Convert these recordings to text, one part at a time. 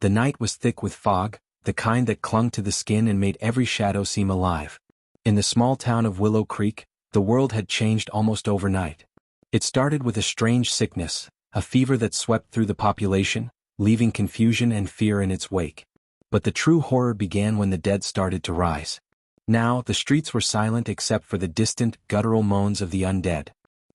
The night was thick with fog, the kind that clung to the skin and made every shadow seem alive. In the small town of Willow Creek, the world had changed almost overnight. It started with a strange sickness, a fever that swept through the population, leaving confusion and fear in its wake. But the true horror began when the dead started to rise. Now, the streets were silent except for the distant, guttural moans of the undead.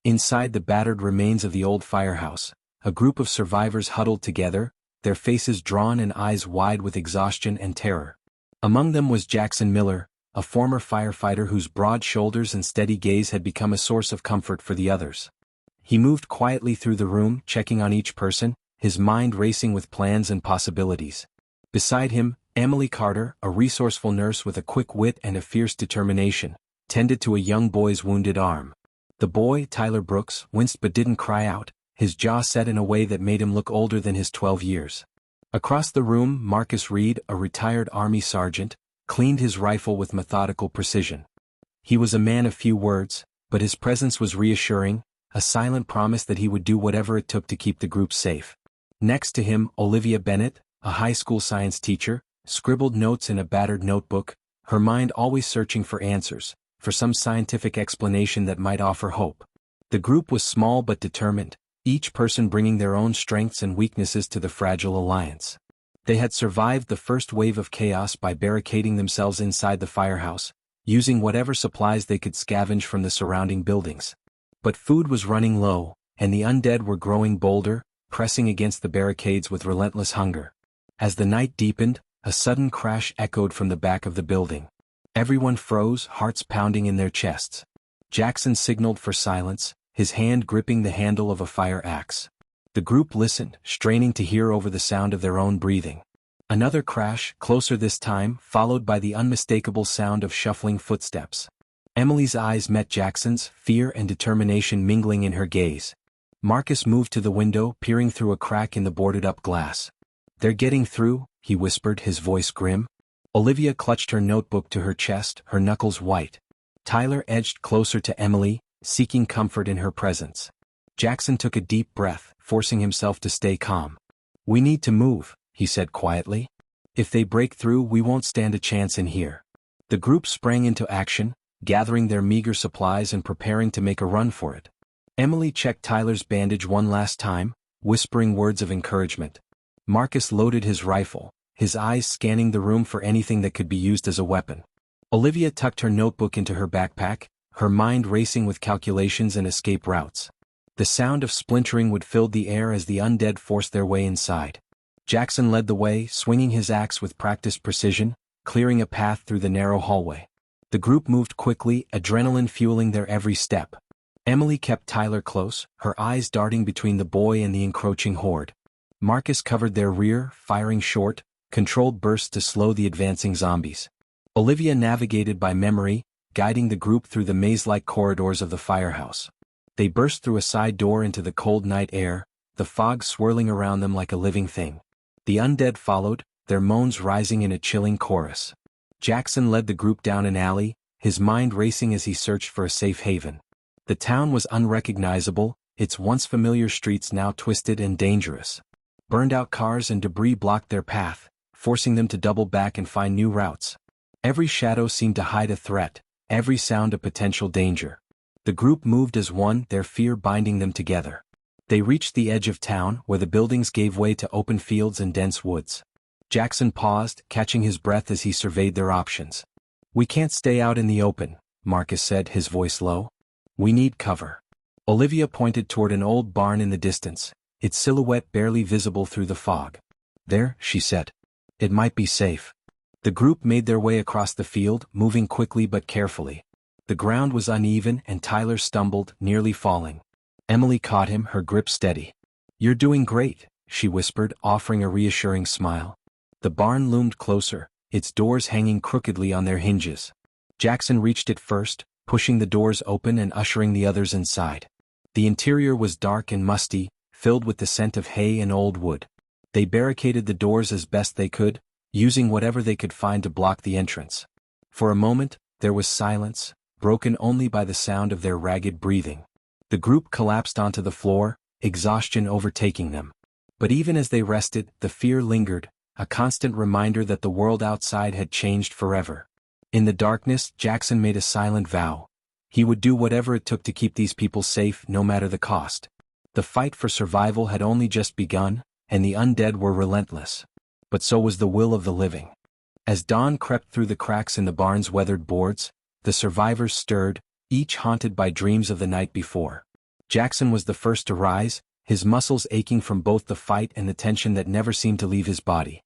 Inside the battered remains of the old firehouse, a group of survivors huddled together, their faces drawn and eyes wide with exhaustion and terror. Among them was Jackson Miller, a former firefighter whose broad shoulders and steady gaze had become a source of comfort for the others. He moved quietly through the room, checking on each person, his mind racing with plans and possibilities. Beside him, Emily Carter, a resourceful nurse with a quick wit and a fierce determination, tended to a young boy's wounded arm. The boy, Tyler Brooks, winced but didn't cry out, his jaw set in a way that made him look older than his 12 years. Across the room, Marcus Reed, a retired Army sergeant, cleaned his rifle with methodical precision. He was a man of few words, but his presence was reassuring, a silent promise that he would do whatever it took to keep the group safe. Next to him, Olivia Bennett, a high school science teacher, scribbled notes in a battered notebook, her mind always searching for answers, for some scientific explanation that might offer hope. The group was small but determined, each person bringing their own strengths and weaknesses to the fragile alliance. They had survived the first wave of chaos by barricading themselves inside the firehouse, using whatever supplies they could scavenge from the surrounding buildings. But food was running low, and the undead were growing bolder, pressing against the barricades with relentless hunger. As the night deepened, a sudden crash echoed from the back of the building. Everyone froze, hearts pounding in their chests. Jackson signaled for silence, his hand gripping the handle of a fire axe. The group listened, straining to hear over the sound of their own breathing. Another crash, closer this time, followed by the unmistakable sound of shuffling footsteps. Emily's eyes met Jackson's, fear and determination mingling in her gaze. Marcus moved to the window, peering through a crack in the boarded-up glass. "They're getting through," he whispered, his voice grim. Olivia clutched her notebook to her chest, her knuckles white. Tyler edged closer to Emily, seeking comfort in her presence. Jackson took a deep breath, forcing himself to stay calm. "We need to move," he said quietly. "If they break through, we won't stand a chance in here." The group sprang into action, gathering their meager supplies and preparing to make a run for it. Emily checked Tyler's bandage one last time, whispering words of encouragement. Marcus loaded his rifle, his eyes scanning the room for anything that could be used as a weapon. Olivia tucked her notebook into her backpack, her mind racing with calculations and escape routes. The sound of splintering would fill the air as the undead forced their way inside. Jackson led the way, swinging his axe with practiced precision, clearing a path through the narrow hallway. The group moved quickly, adrenaline fueling their every step. Emily kept Tyler close, her eyes darting between the boy and the encroaching horde. Marcus covered their rear, firing short, controlled bursts to slow the advancing zombies. Olivia navigated by memory, guiding the group through the maze-like corridors of the firehouse. They burst through a side door into the cold night air, the fog swirling around them like a living thing. The undead followed, their moans rising in a chilling chorus. Jackson led the group down an alley, his mind racing as he searched for a safe haven. The town was unrecognizable, its once familiar streets now twisted and dangerous. Burned-out cars and debris blocked their path, forcing them to double back and find new routes. Every shadow seemed to hide a threat, every sound a potential danger. The group moved as one, their fear binding them together. They reached the edge of town, where the buildings gave way to open fields and dense woods. Jackson paused, catching his breath as he surveyed their options. "We can't stay out in the open," Marcus said, his voice low. "We need cover." Olivia pointed toward an old barn in the distance, its silhouette barely visible through the fog. "There," she said. "It might be safe." The group made their way across the field, moving quickly but carefully. The ground was uneven and Tyler stumbled, nearly falling. Emily caught him, her grip steady. "You're doing great," she whispered, offering a reassuring smile. The barn loomed closer, its doors hanging crookedly on their hinges. Jackson reached it first, pushing the doors open and ushering the others inside. The interior was dark and musty, filled with the scent of hay and old wood. They barricaded the doors as best they could, using whatever they could find to block the entrance. For a moment, there was silence, broken only by the sound of their ragged breathing. The group collapsed onto the floor, exhaustion overtaking them. But even as they rested, the fear lingered, a constant reminder that the world outside had changed forever. In the darkness, Jackson made a silent vow. He would do whatever it took to keep these people safe, no matter the cost. The fight for survival had only just begun, and the undead were relentless. But so was the will of the living. As dawn crept through the cracks in the barn's weathered boards, the survivors stirred, each haunted by dreams of the night before. Jackson was the first to rise, his muscles aching from both the fight and the tension that never seemed to leave his body.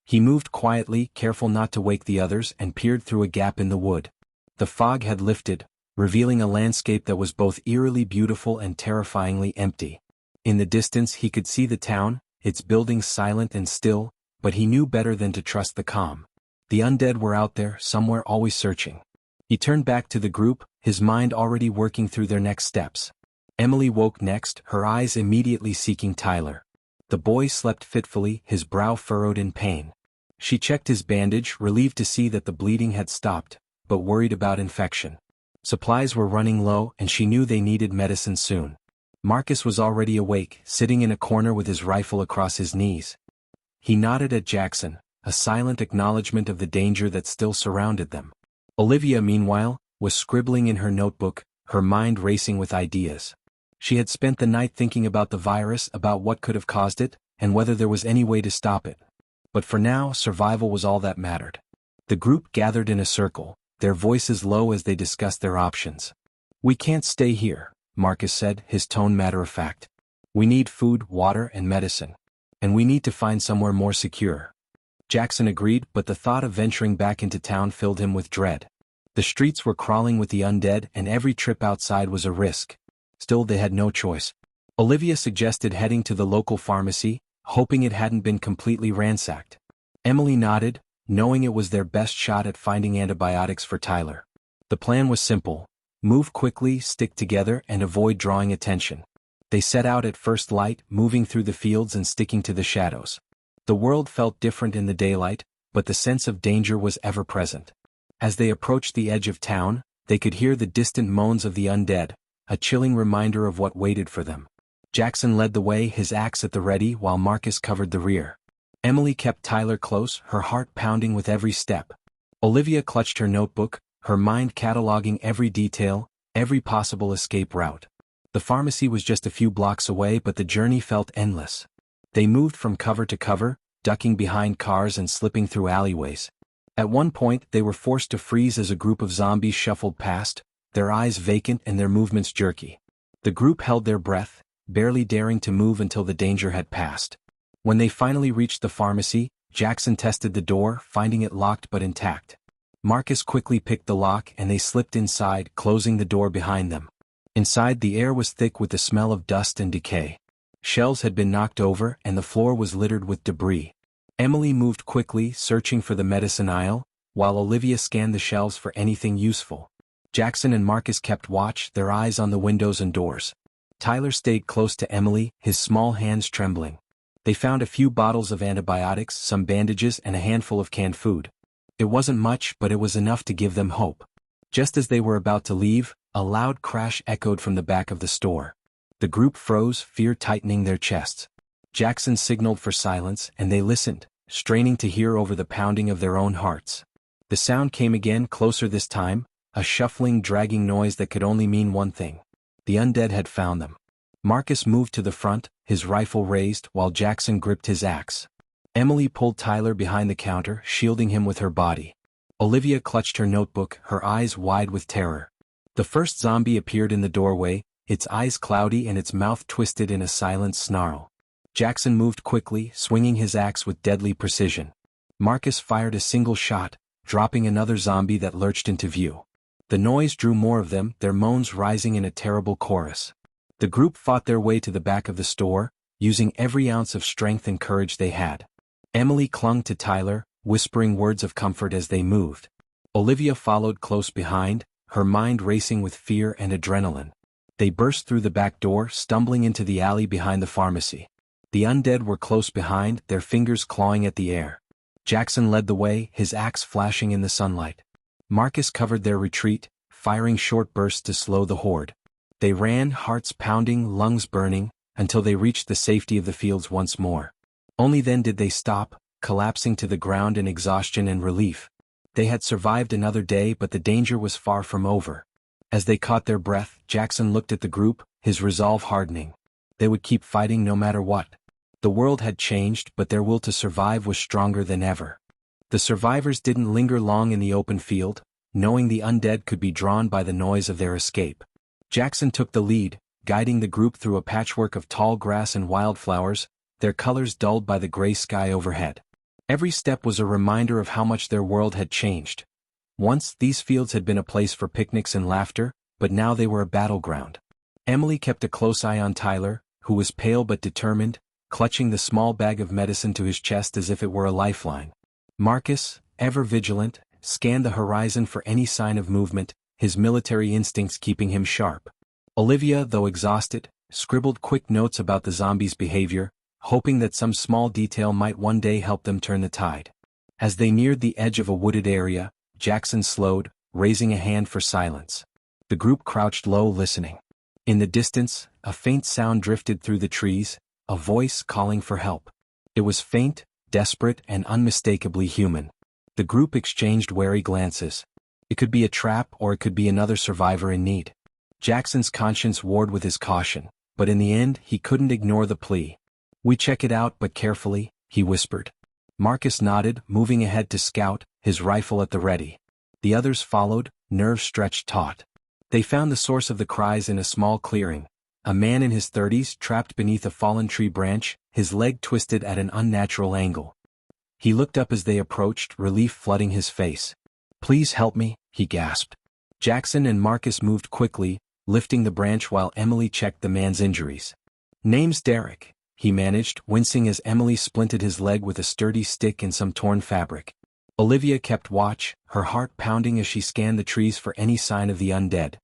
He moved quietly, careful not to wake the others, and peered through a gap in the wood. The fog had lifted, revealing a landscape that was both eerily beautiful and terrifyingly empty. In the distance he could see the town, its buildings silent and still, but he knew better than to trust the calm. The undead were out there, somewhere, always searching. He turned back to the group, his mind already working through their next steps. Emily woke next, her eyes immediately seeking Tyler. The boy slept fitfully, his brow furrowed in pain. She checked his bandage, relieved to see that the bleeding had stopped, but worried about infection. Supplies were running low, and she knew they needed medicine soon. Marcus was already awake, sitting in a corner with his rifle across his knees. He nodded at Jackson, a silent acknowledgement of the danger that still surrounded them. Olivia, meanwhile, was scribbling in her notebook, her mind racing with ideas. She had spent the night thinking about the virus, about what could have caused it, and whether there was any way to stop it. But for now, survival was all that mattered. The group gathered in a circle, their voices low as they discussed their options. "We can't stay here," Marcus said, his tone matter-of-fact. "We need food, water, and medicine. And we need to find somewhere more secure." Jackson agreed, but the thought of venturing back into town filled him with dread. The streets were crawling with the undead, and every trip outside was a risk. Still, they had no choice. Olivia suggested heading to the local pharmacy, hoping it hadn't been completely ransacked. Emily nodded, knowing it was their best shot at finding antibiotics for Tyler. The plan was simple: move quickly, stick together, and avoid drawing attention. They set out at first light, moving through the fields and sticking to the shadows. The world felt different in the daylight, but the sense of danger was ever present. As they approached the edge of town, they could hear the distant moans of the undead, a chilling reminder of what waited for them. Jackson led the way, his axe at the ready, while Marcus covered the rear. Emily kept Tyler close, her heart pounding with every step. Olivia clutched her notebook, her mind cataloging every detail, every possible escape route. The pharmacy was just a few blocks away, but the journey felt endless. They moved from cover to cover, ducking behind cars and slipping through alleyways. At one point, they were forced to freeze as a group of zombies shuffled past, their eyes vacant and their movements jerky. The group held their breath, barely daring to move until the danger had passed. When they finally reached the pharmacy, Jackson tested the door, finding it locked but intact. Marcus quickly picked the lock and they slipped inside, closing the door behind them. Inside, the air was thick with the smell of dust and decay. Shelves had been knocked over and the floor was littered with debris. Emily moved quickly, searching for the medicine aisle, while Olivia scanned the shelves for anything useful. Jackson and Marcus kept watch, their eyes on the windows and doors. Tyler stayed close to Emily, his small hands trembling. They found a few bottles of antibiotics, some bandages, and a handful of canned food. It wasn't much, but it was enough to give them hope. Just as they were about to leave, a loud crash echoed from the back of the store. The group froze, fear tightening their chests. Jackson signaled for silence, and they listened, straining to hear over the pounding of their own hearts. The sound came again, closer this time, a shuffling, dragging noise that could only mean one thing. The undead had found them. Marcus moved to the front, his rifle raised, while Jackson gripped his axe. Emily pulled Tyler behind the counter, shielding him with her body. Olivia clutched her notebook, her eyes wide with terror. The first zombie appeared in the doorway, its eyes cloudy and its mouth twisted in a silent snarl. Jackson moved quickly, swinging his axe with deadly precision. Marcus fired a single shot, dropping another zombie that lurched into view. The noise drew more of them, their moans rising in a terrible chorus. The group fought their way to the back of the store, using every ounce of strength and courage they had. Emily clung to Tyler, whispering words of comfort as they moved. Olivia followed close behind, her mind racing with fear and adrenaline. They burst through the back door, stumbling into the alley behind the pharmacy. The undead were close behind, their fingers clawing at the air. Jackson led the way, his axe flashing in the sunlight. Marcus covered their retreat, firing short bursts to slow the horde. They ran, hearts pounding, lungs burning, until they reached the safety of the fields once more. Only then did they stop, collapsing to the ground in exhaustion and relief. They had survived another day, but the danger was far from over. As they caught their breath, Jackson looked at the group, his resolve hardening. They would keep fighting no matter what. The world had changed, but their will to survive was stronger than ever. The survivors didn't linger long in the open field, knowing the undead could be drawn by the noise of their escape. Jackson took the lead, guiding the group through a patchwork of tall grass and wildflowers, their colors dulled by the gray sky overhead. Every step was a reminder of how much their world had changed. Once, these fields had been a place for picnics and laughter, but now they were a battleground. Emily kept a close eye on Tyler, who was pale but determined, clutching the small bag of medicine to his chest as if it were a lifeline. Marcus, ever vigilant, scanned the horizon for any sign of movement, his military instincts keeping him sharp. Olivia, though exhausted, scribbled quick notes about the zombies' behavior, hoping that some small detail might one day help them turn the tide. As they neared the edge of a wooded area, Jackson slowed, raising a hand for silence. The group crouched low, listening. In the distance, a faint sound drifted through the trees, a voice calling for help. It was faint, desperate, and unmistakably human. The group exchanged wary glances. It could be a trap, or it could be another survivor in need. Jackson's conscience warred with his caution, but in the end he couldn't ignore the plea. "We check it out, but carefully," he whispered. Marcus nodded, moving ahead to scout, his rifle at the ready. The others followed, nerves stretched taut. They found the source of the cries in a small clearing. A man in his 30s trapped beneath a fallen tree branch, his leg twisted at an unnatural angle. He looked up as they approached, relief flooding his face. "Please help me," he gasped. Jackson and Marcus moved quickly, lifting the branch while Emily checked the man's injuries. "Name's Derek," he managed, wincing as Emily splinted his leg with a sturdy stick and some torn fabric. Olivia kept watch, her heart pounding as she scanned the trees for any sign of the undead.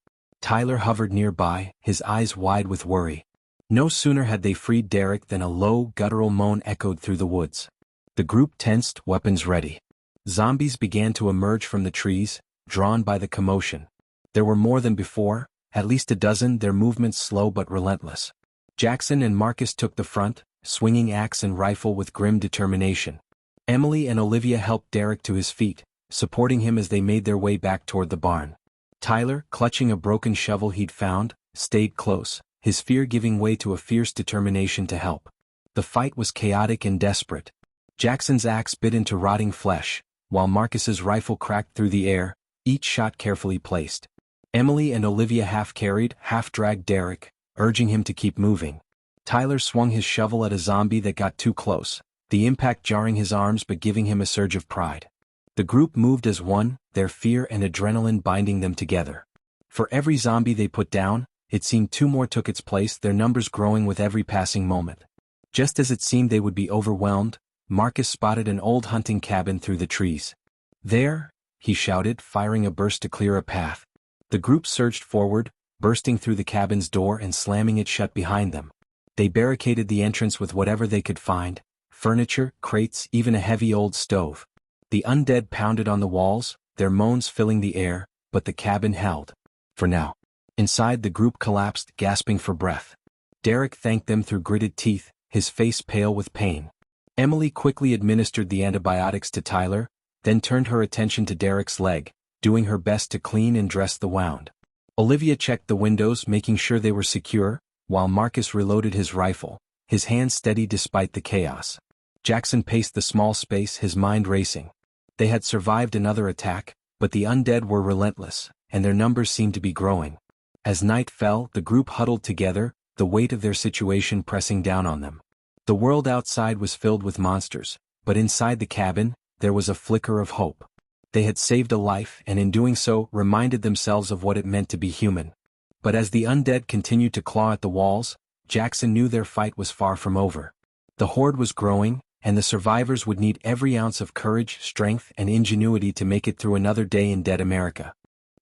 Tyler hovered nearby, his eyes wide with worry. No sooner had they freed Derek than a low, guttural moan echoed through the woods. The group tensed, weapons ready. Zombies began to emerge from the trees, drawn by the commotion. There were more than before, at least a dozen, their movements slow but relentless. Jackson and Marcus took the front, swinging axe and rifle with grim determination. Emily and Olivia helped Derek to his feet, supporting him as they made their way back toward the barn. Tyler, clutching a broken shovel he'd found, stayed close, his fear giving way to a fierce determination to help. The fight was chaotic and desperate. Jackson's axe bit into rotting flesh, while Marcus's rifle cracked through the air, each shot carefully placed. Emily and Olivia half-carried, half-dragged Derek, urging him to keep moving. Tyler swung his shovel at a zombie that got too close, the impact jarring his arms but giving him a surge of pride. The group moved as one, their fear and adrenaline binding them together. For every zombie they put down, it seemed two more took its place, their numbers growing with every passing moment. Just as it seemed they would be overwhelmed, Marcus spotted an old hunting cabin through the trees. "There!" he shouted, firing a burst to clear a path. The group surged forward, bursting through the cabin's door and slamming it shut behind them. They barricaded the entrance with whatever they could find, furniture, crates, even a heavy old stove. The undead pounded on the walls, their moans filling the air, but the cabin held. For now. Inside, the group collapsed, gasping for breath. Derek thanked them through gritted teeth, his face pale with pain. Emily quickly administered the antibiotics to Tyler, then turned her attention to Derek's leg, doing her best to clean and dress the wound. Olivia checked the windows, making sure they were secure, while Marcus reloaded his rifle, his hands steady despite the chaos. Jackson paced the small space, his mind racing. They had survived another attack, but the undead were relentless, and their numbers seemed to be growing. As night fell, the group huddled together, the weight of their situation pressing down on them. The world outside was filled with monsters, but inside the cabin, there was a flicker of hope. They had saved a life and in doing so reminded themselves of what it meant to be human. But as the undead continued to claw at the walls, Jackson knew their fight was far from over. The horde was growing, and the survivors would need every ounce of courage, strength, and ingenuity to make it through another day in dead America.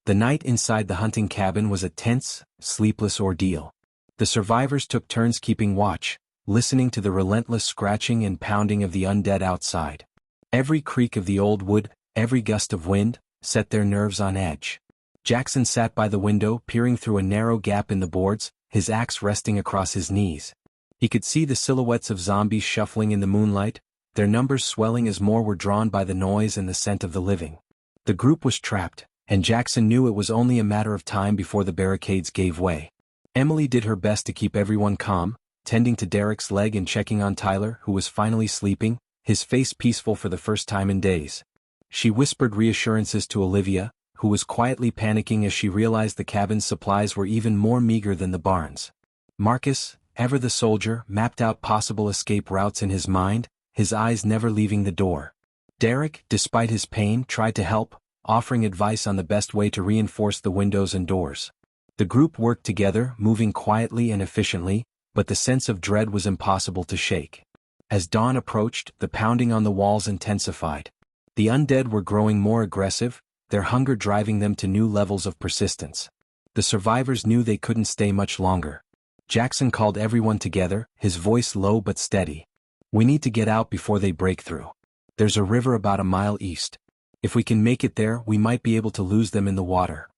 The night inside the hunting cabin was a tense, sleepless ordeal. The survivors took turns keeping watch, listening to the relentless scratching and pounding of the undead outside. Every creak of the old wood, every gust of wind, set their nerves on edge. Jackson sat by the window, peering through a narrow gap in the boards, his axe resting across his knees. He could see the silhouettes of zombies shuffling in the moonlight, their numbers swelling as more were drawn by the noise and the scent of the living. The group was trapped, and Jackson knew it was only a matter of time before the barricades gave way. Emily did her best to keep everyone calm, tending to Derek's leg and checking on Tyler, who was finally sleeping, his face peaceful for the first time in days. She whispered reassurances to Olivia, who was quietly panicking as she realized the cabin's supplies were even more meager than the barn's. Marcus, ever the soldier, mapped out possible escape routes in his mind, his eyes never leaving the door. Derek, despite his pain, tried to help, offering advice on the best way to reinforce the windows and doors. The group worked together, moving quietly and efficiently, but the sense of dread was impossible to shake. As dawn approached, the pounding on the walls intensified. The undead were growing more aggressive, their hunger driving them to new levels of persistence. The survivors knew they couldn't stay much longer. Jackson called everyone together, his voice low but steady. "We need to get out before they break through. There's a river about a mile east. If we can make it there, we might be able to lose them in the water."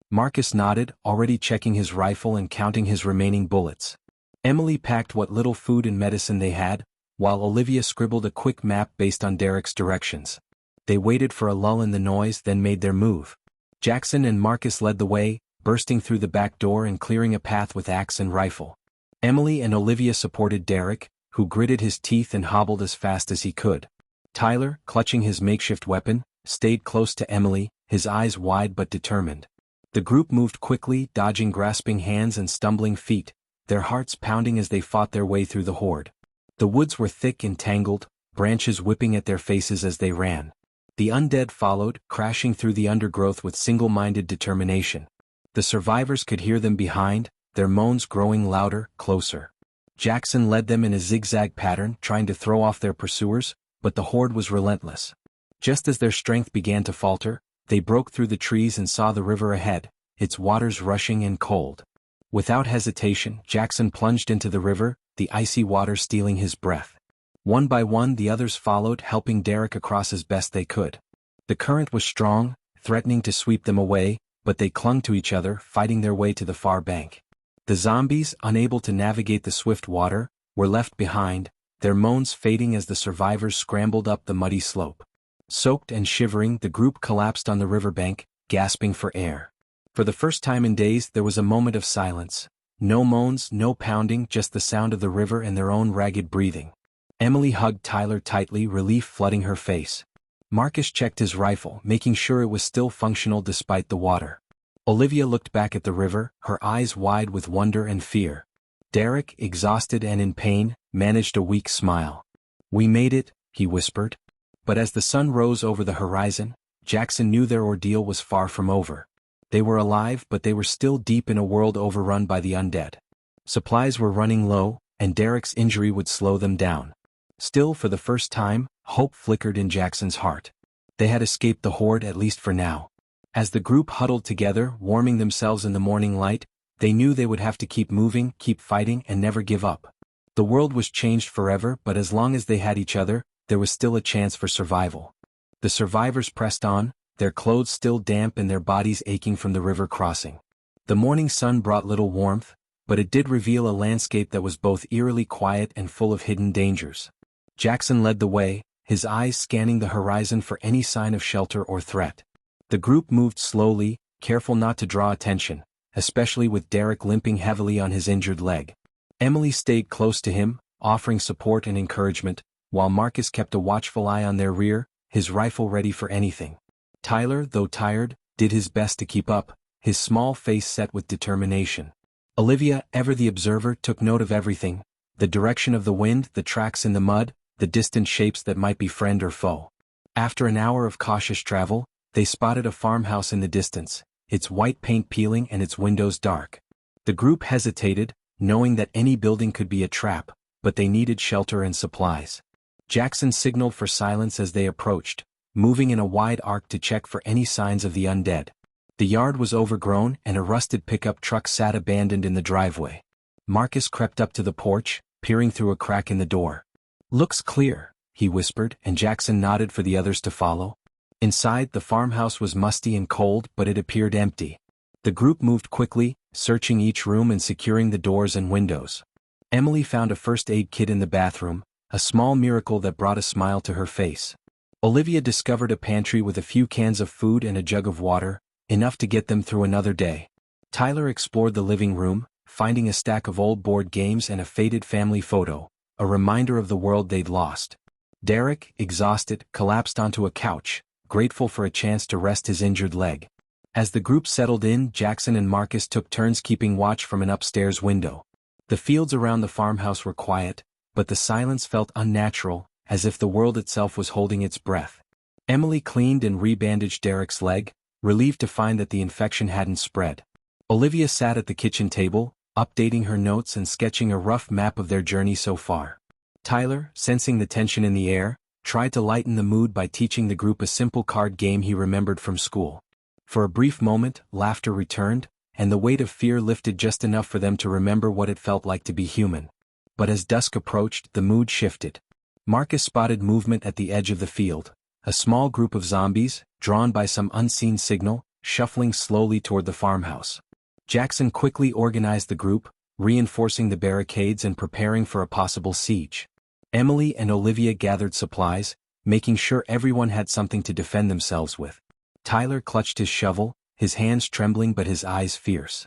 Marcus nodded, already checking his rifle and counting his remaining bullets. Emily packed what little food and medicine they had, while Olivia scribbled a quick map based on Derek's directions. They waited for a lull in the noise, then made their move. Jackson and Marcus led the way, bursting through the back door and clearing a path with axe and rifle. Emily and Olivia supported Derek, who gritted his teeth and hobbled as fast as he could. Tyler, clutching his makeshift weapon, stayed close to Emily, his eyes wide but determined. The group moved quickly, dodging grasping hands and stumbling feet, their hearts pounding as they fought their way through the horde. The woods were thick and tangled, branches whipping at their faces as they ran. The undead followed, crashing through the undergrowth with single-minded determination. The survivors could hear them behind, their moans growing louder, closer. Jackson led them in a zigzag pattern, trying to throw off their pursuers, but the horde was relentless. Just as their strength began to falter, they broke through the trees and saw the river ahead, its waters rushing and cold. Without hesitation, Jackson plunged into the river, the icy water stealing his breath. One by one the others followed, helping Derek across as best they could. The current was strong, threatening to sweep them away, but they clung to each other, fighting their way to the far bank. The zombies, unable to navigate the swift water, were left behind, their moans fading as the survivors scrambled up the muddy slope. Soaked and shivering, the group collapsed on the riverbank, gasping for air. For the first time in days there was a moment of silence. No moans, no pounding, just the sound of the river and their own ragged breathing. Emily hugged Tyler tightly, relief flooding her face. Marcus checked his rifle, making sure it was still functional despite the water. Olivia looked back at the river, her eyes wide with wonder and fear. Derek, exhausted and in pain, managed a weak smile. "We made it," he whispered. But as the sun rose over the horizon, Jackson knew their ordeal was far from over. They were alive, but they were still deep in a world overrun by the undead. Supplies were running low, and Derek's injury would slow them down. Still, for the first time, hope flickered in Jackson's heart. They had escaped the horde, at least for now. As the group huddled together, warming themselves in the morning light, they knew they would have to keep moving, keep fighting, and never give up. The world was changed forever, but as long as they had each other, there was still a chance for survival. The survivors pressed on, their clothes still damp and their bodies aching from the river crossing. The morning sun brought little warmth, but it did reveal a landscape that was both eerily quiet and full of hidden dangers. Jackson led the way, his eyes scanning the horizon for any sign of shelter or threat. The group moved slowly, careful not to draw attention, especially with Derek limping heavily on his injured leg. Emily stayed close to him, offering support and encouragement, while Marcus kept a watchful eye on their rear, his rifle ready for anything. Tyler, though tired, did his best to keep up, his small face set with determination. Olivia, ever the observer, took note of everything, the direction of the wind, the tracks in the mud, the distant shapes that might be friend or foe. After an hour of cautious travel, they spotted a farmhouse in the distance, its white paint peeling and its windows dark. The group hesitated, knowing that any building could be a trap, but they needed shelter and supplies. Jackson signaled for silence as they approached, moving in a wide arc to check for any signs of the undead. The yard was overgrown and a rusted pickup truck sat abandoned in the driveway. Marcus crept up to the porch, peering through a crack in the door. "Looks clear," he whispered, and Jackson nodded for the others to follow. Inside, the farmhouse was musty and cold, but it appeared empty. The group moved quickly, searching each room and securing the doors and windows. Emily found a first aid kit in the bathroom, a small miracle that brought a smile to her face. Olivia discovered a pantry with a few cans of food and a jug of water, enough to get them through another day. Tyler explored the living room, finding a stack of old board games and a faded family photo, a reminder of the world they'd lost. Derek, exhausted, collapsed onto a couch, grateful for a chance to rest his injured leg. As the group settled in, Jackson and Marcus took turns keeping watch from an upstairs window. The fields around the farmhouse were quiet, but the silence felt unnatural, as if the world itself was holding its breath. Emily cleaned and rebandaged Derek's leg, relieved to find that the infection hadn't spread. Olivia sat at the kitchen table, updating her notes and sketching a rough map of their journey so far. Tyler, sensing the tension in the air, tried to lighten the mood by teaching the group a simple card game he remembered from school. For a brief moment, laughter returned, and the weight of fear lifted just enough for them to remember what it felt like to be human. But as dusk approached, the mood shifted. Marcus spotted movement at the edge of the field, a small group of zombies, drawn by some unseen signal, shuffling slowly toward the farmhouse. Jackson quickly organized the group, reinforcing the barricades and preparing for a possible siege. Emily and Olivia gathered supplies, making sure everyone had something to defend themselves with. Tyler clutched his shovel, his hands trembling but his eyes fierce.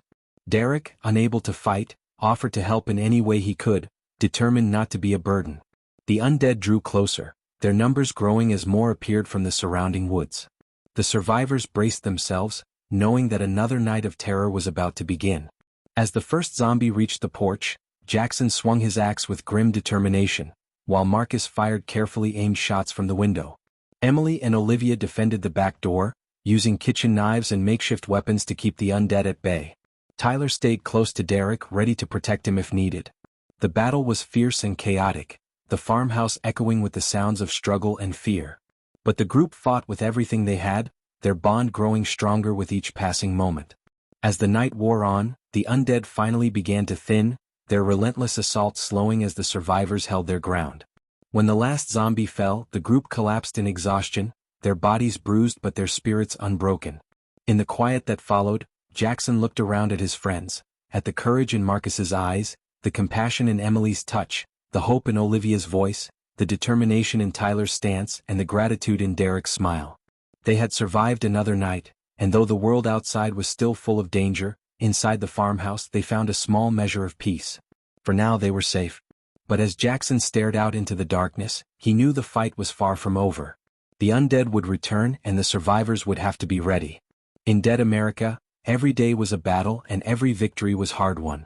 Derek, unable to fight, offered to help in any way he could, determined not to be a burden. The undead drew closer, their numbers growing as more appeared from the surrounding woods. The survivors braced themselves, knowing that another night of terror was about to begin. As the first zombie reached the porch, Jackson swung his axe with grim determination, while Marcus fired carefully aimed shots from the window. Emily and Olivia defended the back door, using kitchen knives and makeshift weapons to keep the undead at bay. Tyler stayed close to Derek, ready to protect him if needed. The battle was fierce and chaotic, the farmhouse echoing with the sounds of struggle and fear. But the group fought with everything they had, their bond growing stronger with each passing moment. As the night wore on, the undead finally began to thin, their relentless assault slowing as the survivors held their ground. When the last zombie fell, the group collapsed in exhaustion, their bodies bruised but their spirits unbroken. In the quiet that followed, Jackson looked around at his friends, at the courage in Marcus's eyes, the compassion in Emily's touch, the hope in Olivia's voice, the determination in Tyler's stance and the gratitude in Derek's smile. They had survived another night, and though the world outside was still full of danger, inside the farmhouse they found a small measure of peace. For now they were safe. But as Jackson stared out into the darkness, he knew the fight was far from over. The undead would return and the survivors would have to be ready. In Dead America, every day was a battle and every victory was hard-won.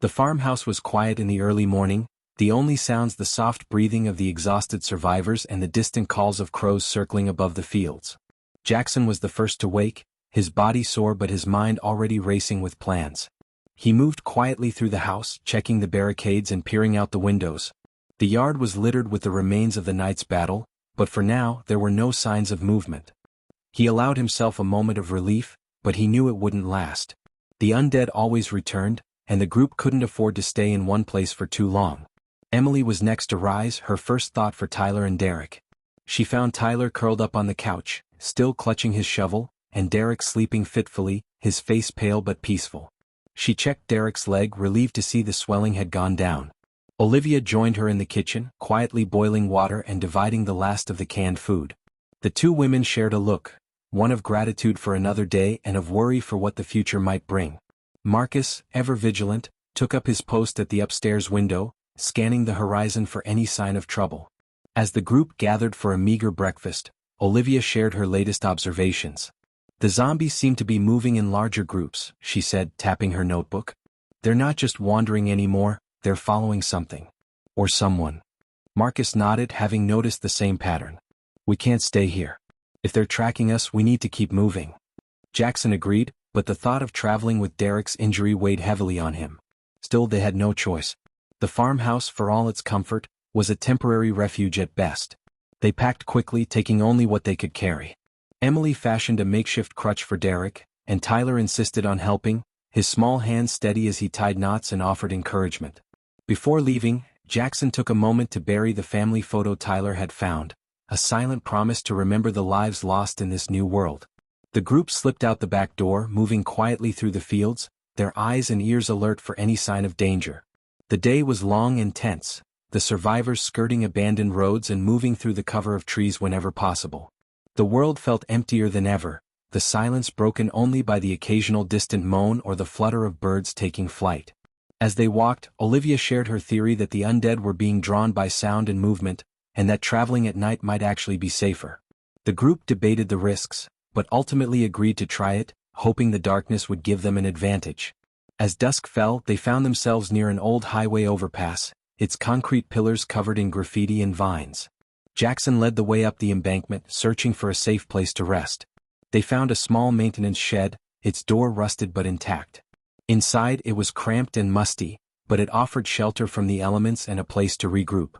The farmhouse was quiet in the early morning, the only sounds the soft breathing of the exhausted survivors and the distant calls of crows circling above the fields. Jackson was the first to wake, his body sore but his mind already racing with plans. He moved quietly through the house, checking the barricades and peering out the windows. The yard was littered with the remains of the night's battle, but for now there were no signs of movement. He allowed himself a moment of relief, but he knew it wouldn't last. The undead always returned, and the group couldn't afford to stay in one place for too long. Emily was next to rise, her first thought for Tyler and Derek. She found Tyler curled up on the couch, still clutching his shovel, and Derek sleeping fitfully, his face pale but peaceful. She checked Derek's leg, relieved to see the swelling had gone down. Olivia joined her in the kitchen, quietly boiling water and dividing the last of the canned food. The two women shared a look, one of gratitude for another day and of worry for what the future might bring. Marcus, ever vigilant, took up his post at the upstairs window, scanning the horizon for any sign of trouble. As the group gathered for a meager breakfast, Olivia shared her latest observations. The zombies seem to be moving in larger groups, she said, tapping her notebook. They're not just wandering anymore, they're following something. Or someone. Marcus nodded, having noticed the same pattern. We can't stay here. If they're tracking us, we need to keep moving. Jackson agreed, but the thought of traveling with Derek's injury weighed heavily on him. Still, they had no choice. The farmhouse, for all its comfort, was a temporary refuge at best. They packed quickly, taking only what they could carry. Emily fashioned a makeshift crutch for Derek, and Tyler insisted on helping, his small hands steady as he tied knots and offered encouragement. Before leaving, Jackson took a moment to bury the family photo Tyler had found, a silent promise to remember the lives lost in this new world. The group slipped out the back door, moving quietly through the fields, their eyes and ears alert for any sign of danger. The day was long and tense, the survivors skirting abandoned roads and moving through the cover of trees whenever possible. The world felt emptier than ever, the silence broken only by the occasional distant moan or the flutter of birds taking flight. As they walked, Olivia shared her theory that the undead were being drawn by sound and movement, and that traveling at night might actually be safer. The group debated the risks, but ultimately agreed to try it, hoping the darkness would give them an advantage. As dusk fell, they found themselves near an old highway overpass, its concrete pillars covered in graffiti and vines. Jackson led the way up the embankment, searching for a safe place to rest. They found a small maintenance shed, its door rusted but intact. Inside it was cramped and musty, but it offered shelter from the elements and a place to regroup.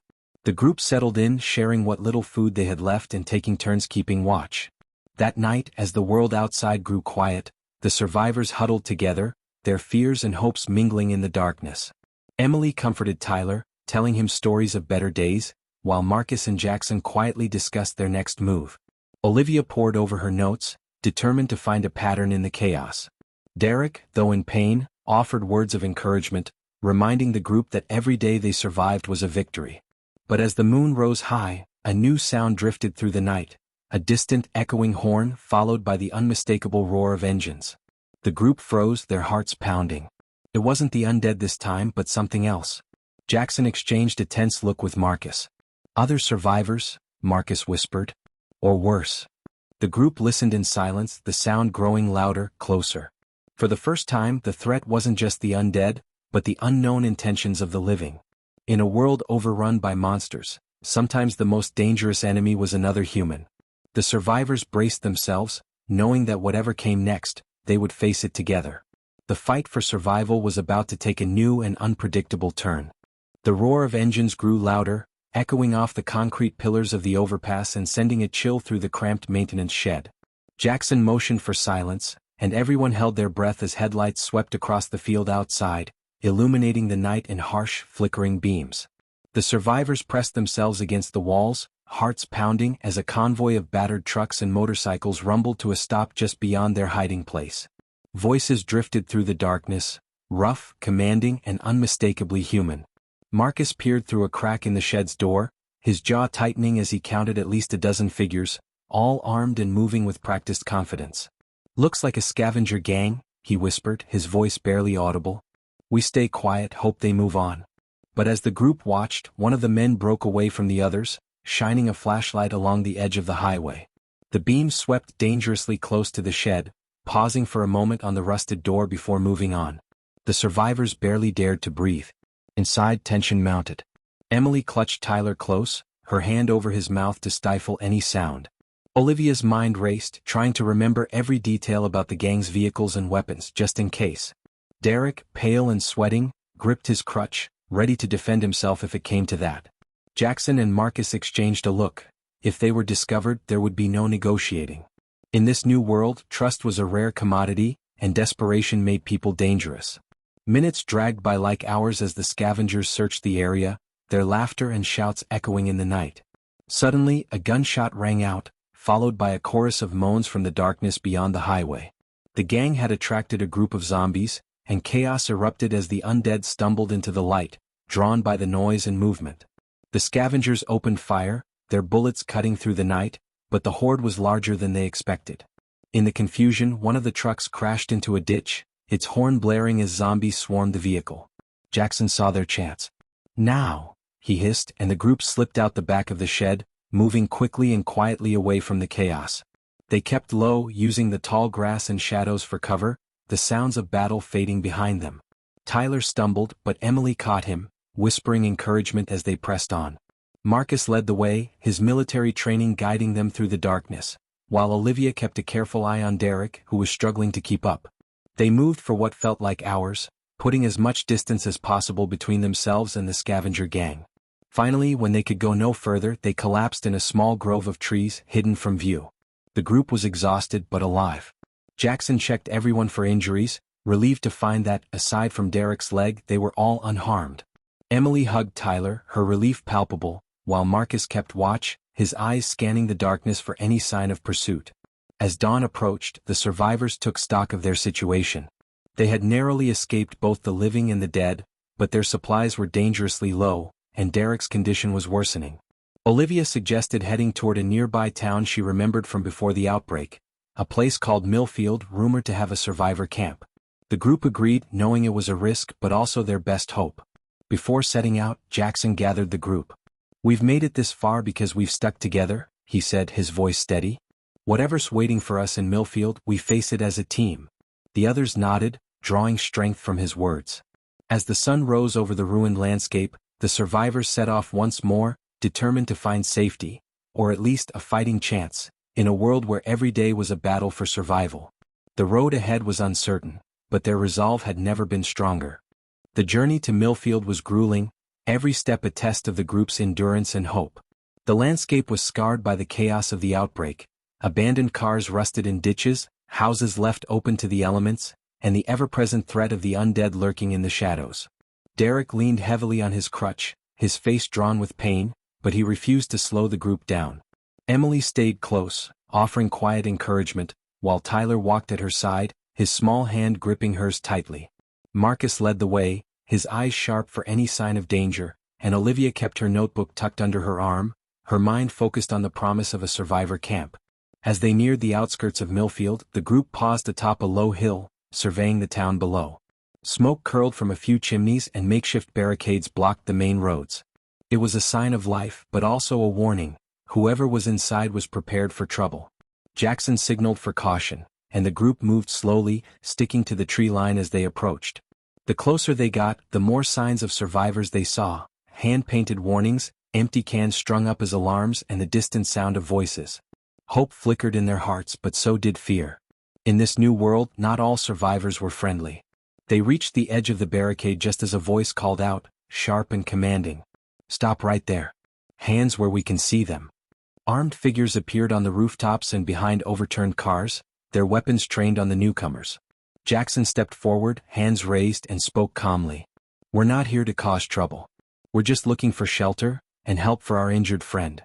The group settled in, sharing what little food they had left and taking turns keeping watch. That night, as the world outside grew quiet, the survivors huddled together, their fears and hopes mingling in the darkness. Emily comforted Tyler, telling him stories of better days, while Marcus and Jackson quietly discussed their next move. Olivia pored over her notes, determined to find a pattern in the chaos. Derek, though in pain, offered words of encouragement, reminding the group that every day they survived was a victory. But as the moon rose high, a new sound drifted through the night, a distant echoing horn followed by the unmistakable roar of engines. The group froze, their hearts pounding. It wasn't the undead this time, but something else. Jackson exchanged a tense look with Marcus. "Other survivors?" Marcus whispered. "Or worse?" The group listened in silence, the sound growing louder, closer. For the first time, the threat wasn't just the undead, but the unknown intentions of the living. In a world overrun by monsters, sometimes the most dangerous enemy was another human. The survivors braced themselves, knowing that whatever came next, they would face it together. The fight for survival was about to take a new and unpredictable turn. The roar of engines grew louder, echoing off the concrete pillars of the overpass and sending a chill through the cramped maintenance shed. Jackson motioned for silence, and everyone held their breath as headlights swept across the field outside, illuminating the night in harsh, flickering beams. The survivors pressed themselves against the walls, hearts pounding as a convoy of battered trucks and motorcycles rumbled to a stop just beyond their hiding place. Voices drifted through the darkness, rough, commanding, and unmistakably human. Marcus peered through a crack in the shed's door, his jaw tightening as he counted at least a dozen figures, all armed and moving with practiced confidence. "Looks like a scavenger gang," he whispered, his voice barely audible. "We stay quiet, hope they move on." But as the group watched, one of the men broke away from the others, shining a flashlight along the edge of the highway. The beam swept dangerously close to the shed, pausing for a moment on the rusted door before moving on. The survivors barely dared to breathe. Inside, tension mounted. Emily clutched Tyler close, her hand over his mouth to stifle any sound. Olivia's mind raced, trying to remember every detail about the gang's vehicles and weapons, just in case. Derek, pale and sweating, gripped his crutch, ready to defend himself if it came to that. Jackson and Marcus exchanged a look. If they were discovered, there would be no negotiating. In this new world, trust was a rare commodity, and desperation made people dangerous. Minutes dragged by like hours as the scavengers searched the area, their laughter and shouts echoing in the night. Suddenly, a gunshot rang out, followed by a chorus of moans from the darkness beyond the highway. The gang had attracted a group of zombies, and chaos erupted as the undead stumbled into the light, drawn by the noise and movement. The scavengers opened fire, their bullets cutting through the night, but the horde was larger than they expected. In the confusion, one of the trucks crashed into a ditch, its horn blaring as zombies swarmed the vehicle. Jackson saw their chance. "Now," he hissed, and the group slipped out the back of the shed, moving quickly and quietly away from the chaos. They kept low, using the tall grass and shadows for cover, the sounds of battle fading behind them. Tyler stumbled, but Emily caught him, whispering encouragement as they pressed on. Marcus led the way, his military training guiding them through the darkness, while Olivia kept a careful eye on Derek, who was struggling to keep up. They moved for what felt like hours, putting as much distance as possible between themselves and the scavenger gang. Finally, when they could go no further, they collapsed in a small grove of trees, hidden from view. The group was exhausted but alive. Jackson checked everyone for injuries, relieved to find that, aside from Derek's leg, they were all unharmed. Emily hugged Tyler, her relief palpable, while Marcus kept watch, his eyes scanning the darkness for any sign of pursuit. As dawn approached, the survivors took stock of their situation. They had narrowly escaped both the living and the dead, but their supplies were dangerously low, and Derek's condition was worsening. Olivia suggested heading toward a nearby town she remembered from before the outbreak, a place called Millfield, rumored to have a survivor camp. The group agreed, knowing it was a risk but also their best hope. Before setting out, Jackson gathered the group. "We've made it this far because we've stuck together," he said, his voice steady. "Whatever's waiting for us in Millfield, we face it as a team." The others nodded, drawing strength from his words. As the sun rose over the ruined landscape, the survivors set off once more, determined to find safety, or at least a fighting chance, in a world where every day was a battle for survival. The road ahead was uncertain, but their resolve had never been stronger. The journey to Millfield was grueling, every step a test of the group's endurance and hope. The landscape was scarred by the chaos of the outbreak, abandoned cars rusted in ditches, houses left open to the elements, and the ever-present threat of the undead lurking in the shadows. Derek leaned heavily on his crutch, his face drawn with pain, but he refused to slow the group down. Emily stayed close, offering quiet encouragement, while Tyler walked at her side, his small hand gripping hers tightly. Marcus led the way, his eyes sharp for any sign of danger, and Olivia kept her notebook tucked under her arm, her mind focused on the promise of a survivor camp. As they neared the outskirts of Millfield, the group paused atop a low hill, surveying the town below. Smoke curled from a few chimneys and makeshift barricades blocked the main roads. It was a sign of life but also a warning. Whoever was inside was prepared for trouble. Jackson signaled for caution, and the group moved slowly, sticking to the tree line as they approached. The closer they got, the more signs of survivors they saw, hand-painted warnings, empty cans strung up as alarms, and the distant sound of voices. Hope flickered in their hearts, but so did fear. In this new world, not all survivors were friendly. They reached the edge of the barricade just as a voice called out, sharp and commanding. "Stop right there. Hands where we can see them." Armed figures appeared on the rooftops and behind overturned cars, their weapons trained on the newcomers. Jackson stepped forward, hands raised, and spoke calmly. "We're not here to cause trouble. We're just looking for shelter and help for our injured friend."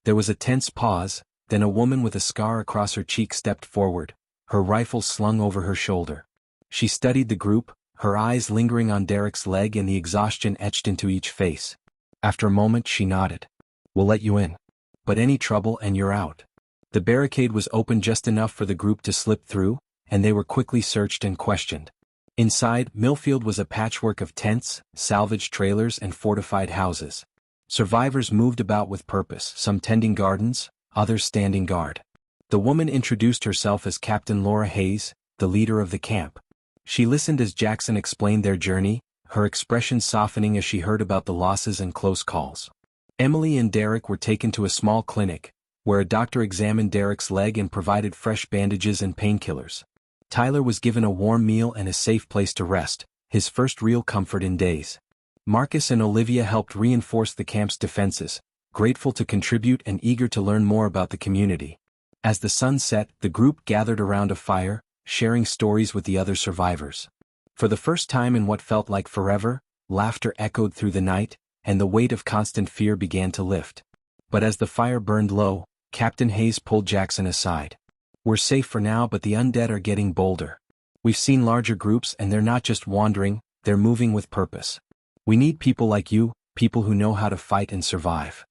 There was a tense pause, then a woman with a scar across her cheek stepped forward, her rifle slung over her shoulder. She studied the group, her eyes lingering on Derek's leg and the exhaustion etched into each face. After a moment she nodded. "We'll let you in. But any trouble and you're out." The barricade was open just enough for the group to slip through, and they were quickly searched and questioned. Inside, Millfield was a patchwork of tents, salvaged trailers, and fortified houses. Survivors moved about with purpose, some tending gardens, others standing guard. The woman introduced herself as Captain Laura Hayes, the leader of the camp. She listened as Jackson explained their journey, her expression softening as she heard about the losses and close calls. Emily and Derek were taken to a small clinic, where a doctor examined Derek's leg and provided fresh bandages and painkillers. Tyler was given a warm meal and a safe place to rest, his first real comfort in days. Marcus and Olivia helped reinforce the camp's defenses, grateful to contribute and eager to learn more about the community. As the sun set, the group gathered around a fire, sharing stories with the other survivors. For the first time in what felt like forever, laughter echoed through the night, and the weight of constant fear began to lift. But as the fire burned low, Captain Hayes pulled Jackson aside. "We're safe for now, but the undead are getting bolder. We've seen larger groups and they're not just wandering, they're moving with purpose. We need people like you, people who know how to fight and survive."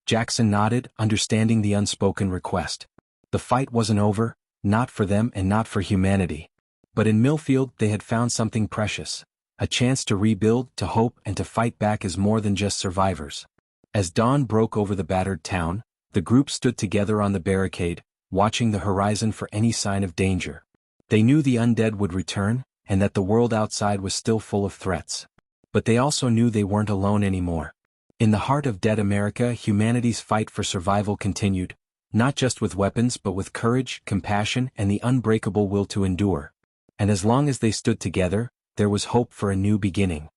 Jackson nodded, understanding the unspoken request. The fight wasn't over, not for them and not for humanity. But in Millfield they had found something precious. A chance to rebuild, to hope, and to fight back as more than just survivors. As dawn broke over the battered town, the group stood together on the barricade, watching the horizon for any sign of danger. They knew the undead would return, and that the world outside was still full of threats. But they also knew they weren't alone anymore. In the heart of dead America, humanity's fight for survival continued, not just with weapons but with courage, compassion, and the unbreakable will to endure. And as long as they stood together, there was hope for a new beginning.